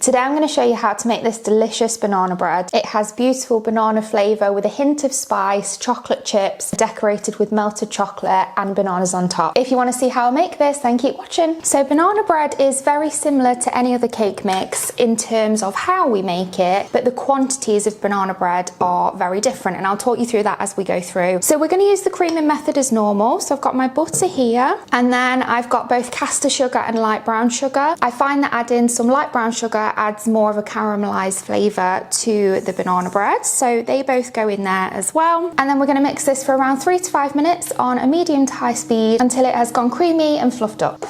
Today I'm going to show you how to make this delicious banana bread. It has beautiful banana flavour with a hint of spice, chocolate chips, decorated with melted chocolate and bananas on top. If you want to see how I make this, then keep watching. So banana bread is very similar to any other cake mix in terms of how we make it, but the quantities of banana bread are very different, and I'll talk you through that as we go through. So we're going to use the creaming method as normal. So I've got my butter here, and then I've got both caster sugar and light brown sugar. I find that adding some light brown sugar adds more of a caramelized flavor to the banana bread, so they both go in there as well. And then we're going to mix this for around 3 to 5 minutes on a medium to high speed until it has gone creamy and fluffed up.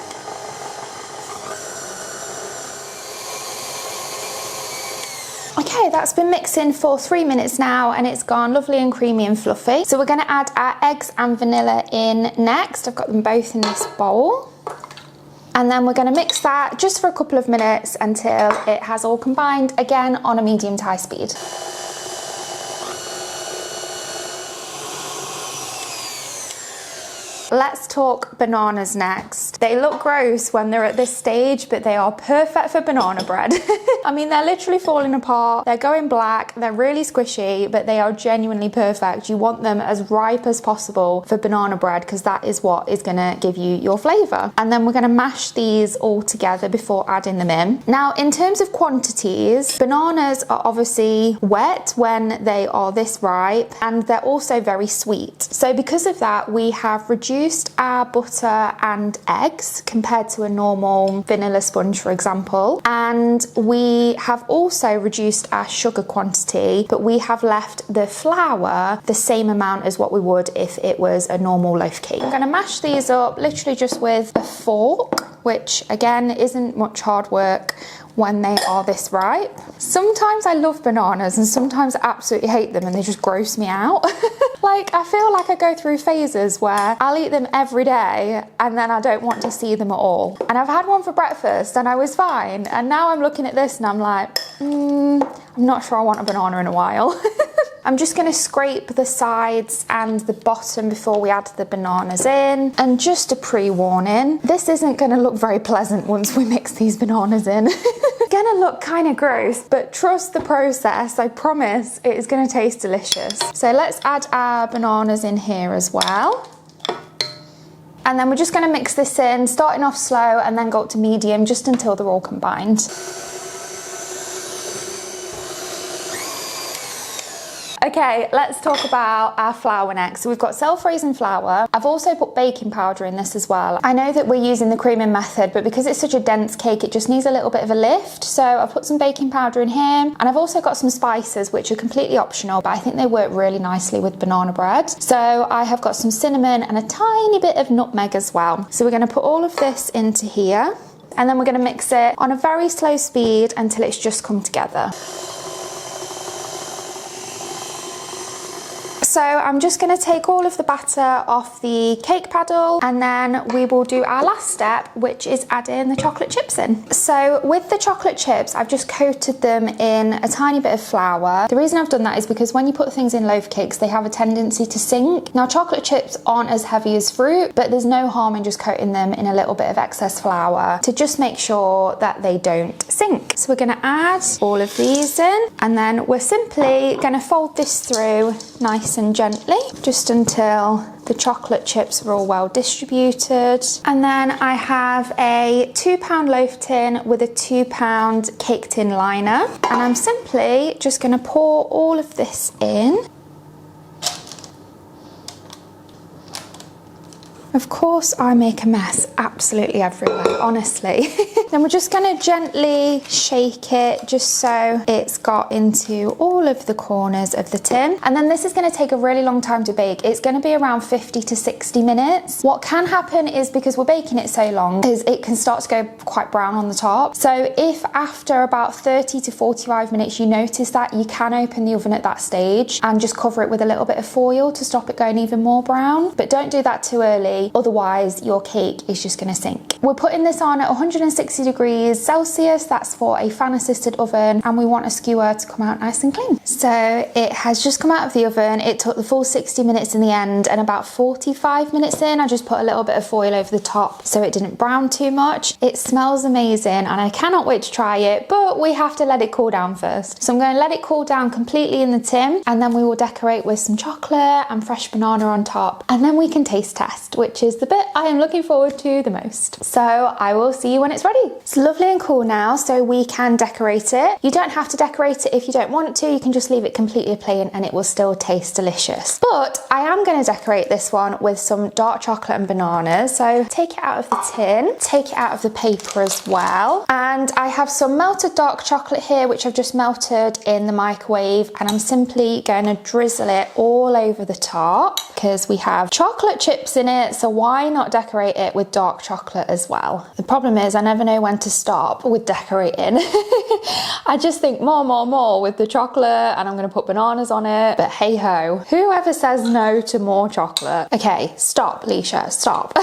Okay, that's been mixing for 3 minutes now, and it's gone lovely and creamy and fluffy. So we're going to add our eggs and vanilla in next. I've got them both in this bowl. And then we're going to mix that just for a couple of minutes until it has all combined, again on a medium to high speed. Let's talk bananas next. They look gross when they're at this stage, but they are perfect for banana bread. I mean, they're literally falling apart, they're going black, they're really squishy, but they are genuinely perfect. You want them as ripe as possible for banana bread because that is what is gonna give you your flavour. And then we're gonna mash these all together before adding them in. Now, in terms of quantities, bananas are obviously wet when they are this ripe, and they're also very sweet. So because of that, we have reduced our butter and eggs compared to a normal vanilla sponge, for example, and we have also reduced our sugar quantity, but we have left the flour the same amount as what we would if it was a normal loaf cake. I'm going to mash these up literally just with a fork, which again isn't much hard work when they are this ripe. Sometimes I love bananas and sometimes I absolutely hate them and they just gross me out. Like, I feel like I go through phases where I'll eat them every day and then I don't want to see them at all. And I've had one for breakfast and I was fine, and now I'm looking at this and I'm like, I'm not sure I want a banana in a while. I'm just going to scrape the sides and the bottom before we add the bananas in. And just a pre-warning, this isn't going to look very pleasant once we mix these bananas in. It's going to look kind of gross, but trust the process. I promise it is going to taste delicious. So let's add our bananas in here as well. And then we're just going to mix this in, starting off slow and then go up to medium just until they're all combined. Okay, let's talk about our flour next. So we've got self-raising flour. I've also put baking powder in this as well. I know that we're using the creaming method, but because it's such a dense cake, it just needs a little bit of a lift. So I've put some baking powder in here, and I've also got some spices, which are completely optional, but I think they work really nicely with banana bread. So I have got some cinnamon and a tiny bit of nutmeg as well. So we're going to put all of this into here, and then we're going to mix it on a very slow speed until it's just come together. So I'm just going to take all of the batter off the cake paddle, and then we will do our last step, which is adding the chocolate chips in. So with the chocolate chips, I've just coated them in a tiny bit of flour. The reason I've done that is because when you put things in loaf cakes, they have a tendency to sink. Now, chocolate chips aren't as heavy as fruit, but there's no harm in just coating them in a little bit of excess flour to just make sure that they don't sink. So we're going to add all of these in, and then we're simply going to fold this through nice and gently just until the chocolate chips are all well distributed. And then I have a £2 loaf tin with a £2 cake tin liner, and I'm simply just going to pour all of this in. Of course, I make a mess absolutely everywhere, honestly. Then we're just going to gently shake it just so it's got into all of the corners of the tin. And then this is going to take a really long time to bake. It's going to be around 50 to 60 minutes. What can happen is, because we're baking it so long, is it can start to go quite brown on the top. So if after about 30 to 45 minutes you notice that, you can open the oven at that stage and just cover it with a little bit of foil to stop it going even more brown. But don't do that too early. quickly, otherwise your cake is just gonna sink. We're putting this on at 160 degrees Celsius, that's for a fan assisted oven, and we want a skewer to come out nice and clean. So it has just come out of the oven. It took the full 60 minutes in the end, and about 45 minutes in, I just put a little bit of foil over the top so it didn't brown too much. It smells amazing and I cannot wait to try it, but we have to let it cool down first. So I'm going to let it cool down completely in the tin, and then we will decorate with some chocolate and fresh banana on top, and then we can taste test, which is the bit I am looking forward to the most. So I will see you when it's ready. It's lovely and cool now, so we can decorate it. You don't have to decorate it if you don't want to. You can just leave it completely plain and it will still taste delicious. But I am going to decorate this one with some dark chocolate and bananas. So take it out of the tin, take it out of the paper as well. And I have some melted dark chocolate here, which I've just melted in the microwave, and I'm simply going to drizzle it all over the top because we have chocolate chips in it, so why not decorate it with dark chocolate as well? The problem is I never know when to stop with decorating. I just think more with the chocolate, and I'm going to put bananas on it, but hey ho, whoever says no to more chocolate? Okay, stop, Leisha, stop.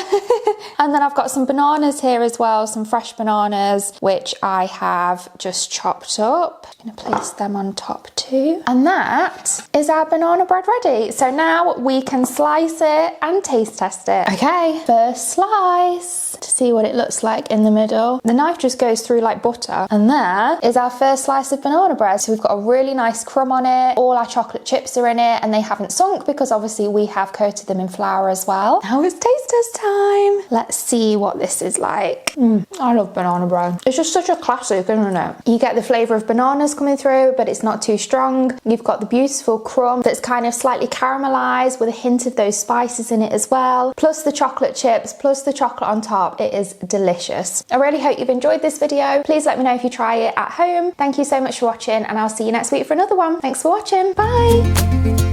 And then I've got some bananas here as well, some fresh bananas, which I have just chopped up. I'm going to place them on top too. And that is our banana bread ready. So now we can slice it and taste test it. Okay, first slice to see what it looks like in the middle. The knife just goes through like butter. And there is our first slice of banana bread. So we've got a really nice crumb on it. All our chocolate chips are in it and they haven't sunk because obviously we have coated them in flour as well. Now it's taste test time. Let's see what this is like. I love banana bread. It's just such a classic, isn't it? You get the flavour of bananas coming through, but it's not too strong. You've got the beautiful crumb that's kind of slightly caramelised with a hint of those spices in it as well. Plus the chocolate chips, plus the chocolate on top. It is delicious. I really hope you've enjoyed this video. Please let me know if you try it at home. Thank you so much for watching, and I'll see you next week for another one. Thanks for watching. Bye.